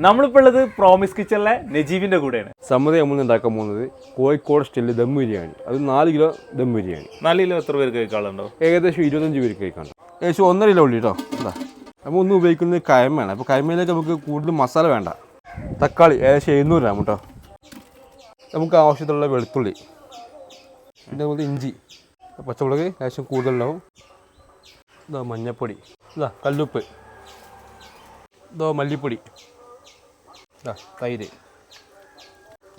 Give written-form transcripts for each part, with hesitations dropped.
നമ്മളിപ്പോൾ ഉള്ളത് പ്രോമിസ് കിച്ചണിലെ നജീബിന്റെ കൂടെയാണ്. സമ്മതി നമ്മൾ ഉണ്ടാക്കാൻ പോകുന്നത് കോഴിക്കോട് സ്റ്റൈലിൽ ദം ബിരിയാണി. അത് 4 കിലോ ദം ബിരിയാണി. 4 കിലോ എത്ര പേർക്ക് കഴിക്കാനുണ്ടോ? ഏകദേശം 25 പേർക്ക് കഴിക്കാണ്ട്. ഏകദേശം 1.5 കിലോ ഉള്ളി കേട്ടോ. എന്താ നമ്മൾ ഒന്ന് ഉപയോഗിക്കുന്നത് കയമയാണ്. അപ്പോൾ കയമയിലേക്ക് നമുക്ക് കൂടുതൽ മസാല വേണ്ട. തക്കാളി ഏകദേശം 700 ഗ്രാം കേട്ടോ. നമുക്ക് ആവശ്യത്തിലുള്ള വെളുത്തുള്ളി, പിന്നെ അതുപോലെ ഇഞ്ചി, പച്ചമുളക് ഏകദേശം കൂടുതലുണ്ടാവും. ഇതാ മഞ്ഞൾപ്പൊടി, ഇതാ കല്ലുപ്പ്, ഇതോ മല്ലിപ്പൊടി, തൈര്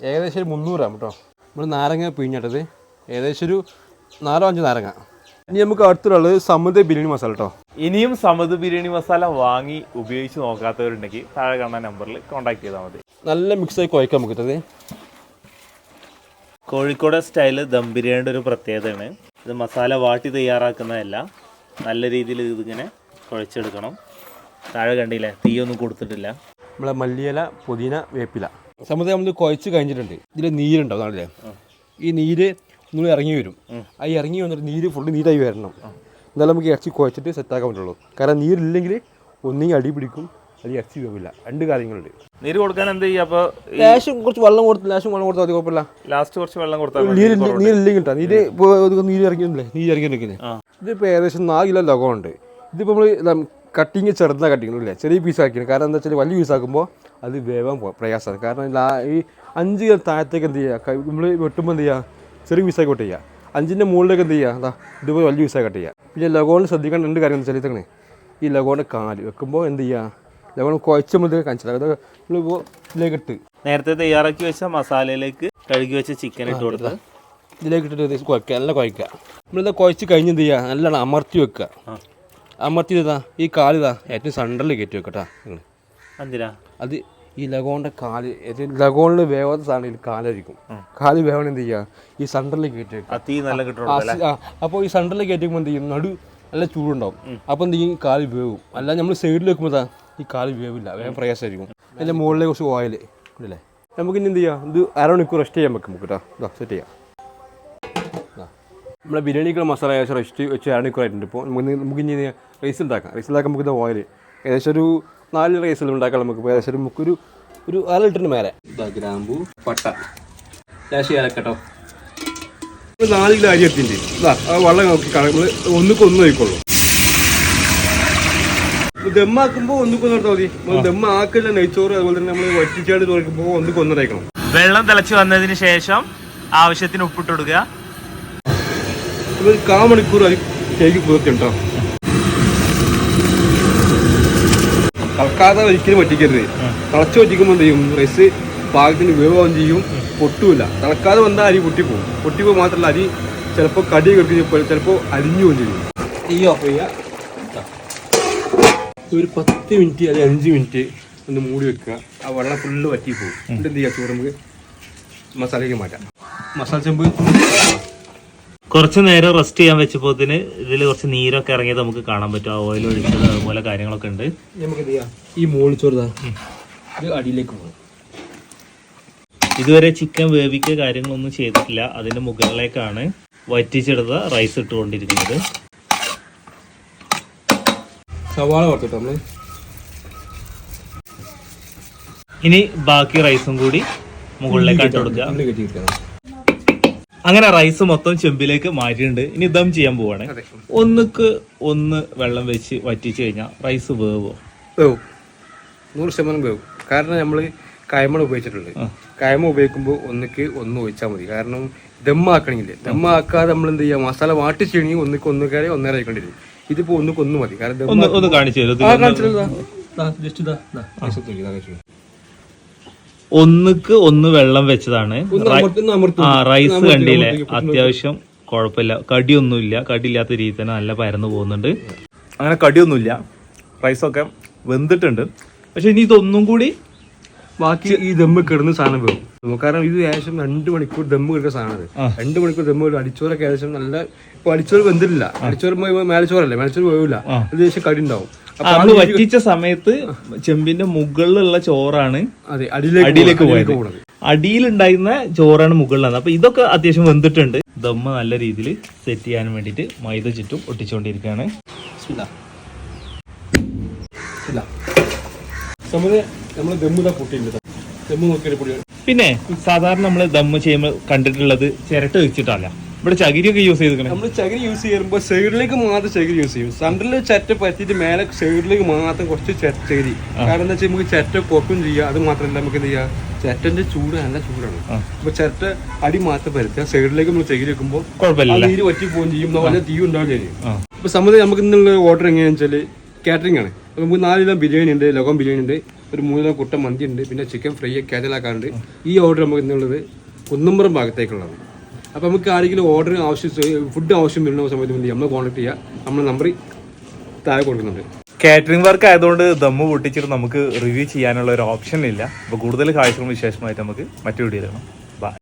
ഏകദേശം ഒരു 300 ഗ്രാം കേട്ടോ. നമ്മൾ നാരങ്ങ പിഴിഞ്ഞിട്ടത് ഏകദേശം ഒരു 4-5 നാരങ്ങ. ഇനി നമുക്ക് അടുത്തുള്ളത് സമത് ബിരിയാണി മസാല കേട്ടോ. ഇനിയും സമത് ബിരിയാണി മസാല വാങ്ങി ഉപയോഗിച്ച് നോക്കാത്തവരുണ്ടെങ്കിൽ താഴെ കാണുന്ന നമ്പറിൽ കോൺടാക്ട് ചെയ്താൽ മതി. നല്ല മിക്സായി കുഴക്കാൻ നമുക്കിട്ടത്. കോഴിക്കോട് സ്റ്റൈല് ദം ബിരിയാണിയുടെ ഒരു പ്രത്യേകതയാണ്. ഇത് മസാല വാട്ടി തയ്യാറാക്കുന്നതല്ല, നല്ല രീതിയിൽ ഇതിങ്ങനെ കുഴച്ചെടുക്കണം. താഴെ കണ്ടില്ലേ, തീയൊന്നും കൊടുത്തിട്ടില്ല. നമ്മളെ മല്ലിയില, പുതിന, വേപ്പില സമയത്ത് നമ്മൾ കുഴച്ച് കഴിഞ്ഞിട്ടുണ്ട്. ഇതിൽ നീരുണ്ടാവും നാളെ. ഈ നീര് നമ്മൾ ഇറങ്ങി വരും. ആ ഇറങ്ങി വന്നിട്ട് നീര് ഫുള്ള് നീരായി വരണം. എന്നാലും നമുക്ക് ഇറച്ചി കുഴച്ചിട്ട് സെറ്റാക്കാൻ പറ്റുള്ളൂ. കാരണം നീരില്ലെങ്കിൽ ഒന്നെങ്കിൽ അടി പിടിക്കും, അല്ലെങ്കിൽ ഇറച്ചി വേവില്ല. 2 കാര്യങ്ങളുണ്ട്. നീര് കൊടുക്കാൻ എന്ത് ചെയ്യുക? അപ്പോൾ ലേശം കുറച്ച് വെള്ളം കൊടുത്ത് മതി, കുഴപ്പമില്ല. ലാസ്റ്റ് കുറച്ച് വെള്ളം കൊടുത്താൽ നീരില്ലെങ്കിൽ കേട്ടോ. നീര് ഇറങ്ങിയില്ലേ, നീര് ഇറങ്ങി നിൽക്കുന്നത്. ഇതിപ്പോൾ ഏകദേശം 4 കിലോ ലഗമുണ്ട്. ഇതിപ്പോൾ നമ്മൾ കട്ടിങ് ചെറുതാണ് കട്ടിങ്ങില്ലേ, ചെറിയ പീസാക്കിയാണ്. കാരണം എന്താ വെച്ചാൽ വലിയ പീസാക്കുമ്പോൾ അത് വേവാൻ പ്രയാസമാണ്. കാരണം ഈ 5 കിലോ താഴത്തേക്ക് എന്ത് ചെയ്യുക, നമ്മൾ വെട്ടുമ്പോൾ എന്ത് ചെയ്യുക, ചെറിയ പീസാക്കി കട്ട് ചെയ്യുക. 5ൻ്റെ മുകളിലേക്ക് എന്ത് ചെയ്യുക, അതാ ഇതുപോലെ വലിയ പീസാക്കി കട്ട് ചെയ്യുക. പിന്നെ ലഗോണിൽ ശ്രദ്ധിക്കേണ്ട 2 കാര്യം എന്ന് വെച്ചാൽ ഈ ലഗോണിൻ്റെ കാല് വെക്കുമ്പോൾ എന്ത് ചെയ്യുക, ലഗോൺ കുഴച്ചുമ്പോൾ കാണിച്ചില്ല. അത് നമ്മളിപ്പോൾ ഇതിലേക്ക് ഇട്ട് നേരത്തെ തയ്യാറാക്കി വെച്ച മസാലയിലേക്ക് കഴുകി വെച്ച ചിക്കൻ ഇട്ട് കൊടുത്ത് ഇതിലേക്ക് ഇട്ടിട്ട് കുഴക്കുക, നല്ല കുഴക്കുക. നമ്മളിത് കുഴച്ച് കഴിഞ്ഞ് എന്ത് ചെയ്യുക, നല്ലോണം അമർത്തി വെക്കുക. അമർത്തി ഇതാ ഈ കാലിതാ ഏറ്റവും സെൻറ്ററിൽ കയറ്റി വെക്കട്ടാ. എന്തിനാ? അത് ഈ ലഗോണിൻ്റെ കാല്, ലഗോണിൽ വേവാത്ത സാധനം കാലായിരിക്കും. കാല് വേവണം എന്ത് ചെയ്യുക, ഈ സെൻറ്ററിൽ കയറ്റി വെക്കുക. അപ്പോൾ ഈ സെൻറ്ററിൽ കയറ്റി വെക്കുമ്പോൾ എന്ത് ചെയ്യും, നടു നല്ല ചൂടുണ്ടാവും. അപ്പോൾ എന്ത് ചെയ്യും, കാല് വേവും. അല്ല നമ്മൾ സൈഡിൽ വെക്കുമ്പോൾ ഈ കാല് വേവില്ല, വേഗം പ്രയാസമായിരിക്കും. അതിൻ്റെ മുകളിലേക്ക് കുറച്ച് ഓയിൽ ഇല്ലേ. നമുക്ക് ഇനി എന്ത് ചെയ്യാം, ഇത് 1/2 മണിക്കൂർ റെസ്റ്റ് ചെയ്യാൻ വെക്കും നമുക്ക് കേട്ടോ. ഇതാ സെറ്റ് ചെയ്യാം. നമ്മളെ ബിരിയാണിക്കുള്ള മസാല ഏകദേശം റെസ്റ്റ് വെച്ച് 1/2 മണിക്കൂറായിട്ടുണ്ട്. ഇപ്പോൾ നമുക്ക് ഇനി റൈസ് ഉണ്ടാക്കാം. നമുക്ക് ഇത് ഓയിൽ ഏകദേശം ഒരു 4 റൈസിൽ ഉണ്ടാക്കാം. നമുക്ക് ഏകദേശം നമുക്കൊരു 1/2 ലിറ്ററിന് മേലെ. ഗ്രാമ്പൂ, പട്ട, ലേശം ഏലക്കട്ടോ. 4 കിലോ അരി എടുത്തിട്ടുണ്ട്. ഇതാ ആ വെള്ളം നോക്കി നമ്മൾ ഒന്നിക്കൊന്നും ഒഴിക്കുള്ളൂ. ദമ്മാക്കുമ്പോൾ ഒന്നിക്കൊന്നും എടുത്താൽ മതി. ദമ്മാക്കില്ല നെയ്ച്ചോറ്, അതുപോലെ തന്നെ നമ്മൾ വറ്റിച്ചാട് തുറക്കുമ്പോൾ ഒന്നിക്കൊന്നരയിക്കണം. വെള്ളം തിളച്ച് വന്നതിന് ശേഷം ആവശ്യത്തിന് ഉപ്പിട്ട് കൊടുക്കുക. 1/4 മണിക്കൂർ അരി കേക്ക് കുതിർത്തിട്ടോ. കളക്കാതെ ഒരിക്കലും വറ്റിക്കരുത്. തിളച്ച് വറ്റിക്കുമ്പോൾ എന്ത് ചെയ്യും, റൈസ് പാകത്തിന് വേവാൻ ചെയ്യും, പൊട്ടുമില്ല. തിളക്കാതെ വന്നാൽ അരി പൊട്ടിപ്പോകും മാത്രമല്ല അരി ചിലപ്പോൾ കടി കെടുക്കും, ചിലപ്പോൾ അരിഞ്ഞു പോകും ചെയ്യും. ഈ ഓഫ് ചെയ്യുക. ഒരു 10 മിനിറ്റ് അല്ലെങ്കിൽ 5 മിനിറ്റ് ഒന്ന് മൂടി വെക്കുക. ആ വെള്ളം ഫുള്ള് വറ്റി പോകും. എന്നിട്ട് എന്ത് ചെയ്യുക, ചോറ് നമുക്ക് മസാലയ്ക്ക് മാറ്റാം. മസാല ചെമ്പ് കുറച്ച് നേരം റെസ്റ്റ് ചെയ്യാൻ വെച്ചപ്പോത്തിന് ഇതിൽ കുറച്ച് നീരൊക്കെ ഇറങ്ങിയത് നമുക്ക് കാണാൻ പറ്റും. ഓയിൽ ഒഴിച്ചത് അതുപോലെ കാര്യങ്ങളൊക്കെ ഉണ്ട്. നമുക്ക് എന്ത് ചെയ്യാം, ഈ മോളിച്ചോറ് ഇത് അടിയിലേക്ക് പോകും. ഇതുവരെ ചിക്കൻ വേവിക്കുക കാര്യങ്ങളൊന്നും ചെയ്തിട്ടില്ല. അതിന്റെ മുകളിലേക്കാണ് വറ്റിച്ചെടുത്ത റൈസ് ഇട്ടുകൊണ്ടിരിക്കുന്നത്. സവാള വറുത്തിട്ട് നമ്മള് ഇനി ബാക്കി റൈസും കൂടി മുകളിലേക്ക് ഇട്ട് കൊടുക്കുക. അങ്ങനെ റൈസ് മൊത്തം ചെമ്പിലേക്ക് മാറ്റിയിട്ടുണ്ട്. ഇനി ദം ചെയ്യാൻ പോവാണ്. 1:1 വെള്ളം വെച്ച് വറ്റിച്ചു കഴിഞ്ഞാൽ റൈസ് വേവും. 100% വേവും. കാരണം നമ്മൾ കയമ ഉപയോഗിച്ചിട്ടുണ്ട്. കയമ ഉപയോഗിക്കുമ്പോൾ 1:1 ഒഴിച്ചാൽ മതി. കാരണം ദമ്മാക്കണമെങ്കിൽ ദമ്മാക്കാതെ നമ്മൾ എന്ത് ചെയ്യുക, മസാല വാട്ടി ചെയ്യണമെങ്കിൽ 1:1 കയറി 1.5 കഴിക്കേണ്ടി വരും. ഇതിപ്പോൾ 1:1 മതി. കാരണം ഒന്ന് കാണിച്ചു തരും. 1:1 വെള്ളം വെച്ചതാണ്. റൈസ് കണ്ടില്ലേ, അത്യാവശ്യം കുഴപ്പമില്ല, കടിയൊന്നുമില്ല. കടിയില്ലാത്ത രീതി തന്നെ നല്ല പരന്നു പോകുന്നുണ്ട്. അങ്ങനെ കടിയൊന്നുമില്ല, റൈസൊക്കെ വെന്തിട്ടുണ്ട്. പക്ഷെ ഇനി ഇതൊന്നും കൂടി ബാക്കി ഈ ദമ്മ് കിടന്ന സാധനം വേവും. കാരണം ഇത് ഏകദേശം 2 മണിക്കൂർ ദമ്മ് കിടക്കുന്ന സാധനമാണ്. 2 മണിക്കൂർ ദമ്മ് അടിച്ചോറൊക്കെ ഏകദേശം നല്ല, ഇപ്പൊ അടിച്ചോറ് വെന്തിട്ടില്ല. അടിച്ചോറ് മേലച്ചോറല്ലേ, മേലച്ചോറ് വേവില്ല. ഏകദേശം കടി ഉണ്ടാവും. നമ്മള് വറ്റിച്ച സമയത്ത് ചെമ്പിന്റെ മുകളിലുള്ള ചോറാണ് അടിയിലേക്ക് പോയത്. അടിയിലുണ്ടായിരുന്ന ചോറാണ് മുകളിലാണ്. അപ്പൊ ഇതൊക്കെ അത്യാവശ്യം വെന്തിട്ടുണ്ട്. ദമ്മ് നല്ല രീതിയിൽ സെറ്റ് ചെയ്യാൻ വേണ്ടിയിട്ട് മൈദ ചുറ്റും ഒട്ടിച്ചുകൊണ്ടിരിക്കുകയാണ്. നമ്മൾ ദമ്മിതാ പൊട്ടിയില്ല, ദമ്മ് നോക്കിയാൽ പൊടിയാണ്. പിന്നെ സാധാരണ നമ്മൾ ദമ്മ് ചെയ്യുമ്പോൾ കണ്ടിട്ടുള്ളത് ചിരട്ട വെച്ചിട്ടല്ല, ഇവിടെ ചകിരിയൊക്കെ യൂസ് ചെയ്തിരിക്കണേ. നമ്മൾ ചകിരി യൂസ് ചെയ്യുമ്പോൾ സൈഡിലേക്ക് മാത്രം ചകിരി യൂസ് ചെയ്യും. സെൻറ്ററിൽ ചറ്റ പറ്റിയിട്ട് മേലെ സൈഡിലേക്ക് മാത്രം കുറച്ച് ചകിരി. കാരണം എന്താ വെച്ചാൽ നമുക്ക് ചറ്റ പൊക്കും ചെയ്യാം. അത് മാത്രമല്ല നമുക്ക് എന്ത് ചെയ്യാം, ചറ്റന്റെ ചൂട് നല്ല ചൂടാണ്. അപ്പൊ ചറ്റ അടി മാത്രം പരത്തുക, സൈഡിലേക്ക് നമ്മൾ ചകിരി വെക്കുമ്പോൾ കുഴപ്പമില്ല, നീര് വറ്റി പോവുകയും ചെയ്യും, നല്ല തീ ഉണ്ടാവുകയും ചെയ്യും. ഇപ്പൊ സംബന്ധിച്ച് നമുക്ക് ഇന്നുള്ള ഓർഡർ എങ്ങനെയാണെന്ന് വെച്ചാൽ കാറ്ററിംഗ് ആണ്. അപ്പൊ നമുക്ക് 4 കിലോ ബിരിയാണി ഉണ്ട്, ലഗോൺ ബിരിയാണി ഉണ്ട്, ഒരു 3 കിലോ കുട്ട മന്തി ഉണ്ട്, പിന്നെ ചിക്കൻ ഫ്രൈ കാറ്റലാക്കാറുണ്ട്. ഈ ഓർഡർ നമുക്ക് ഇന്നുള്ളത് കുന്നമ്പുറം ഭാഗത്തേക്കുള്ളതാണ്. അപ്പോൾ നമുക്ക് ആരെങ്കിലും ഓർഡർ ഫുഡ് ആവശ്യം വരുന്ന സമയത്ത് വേണ്ടി നമ്മൾ കോൺടാക്ട് ചെയ്യുക. നമ്മൾ നമ്പർ താഴെ കൊടുക്കുന്നുണ്ട്. കാറ്ററിംഗ് വർക്ക് ആയതുകൊണ്ട് ദമ്മ് പൊട്ടിച്ചിട്ട് നമുക്ക് റിവ്യൂ ചെയ്യാനുള്ള ഒരു ഓപ്ഷൻ ഇല്ല. അപ്പോൾ കൂടുതൽ കാഴ്ചകളും വിശേഷമായിട്ട് നമുക്ക് മറ്റു വീഡിയോ കാണാം.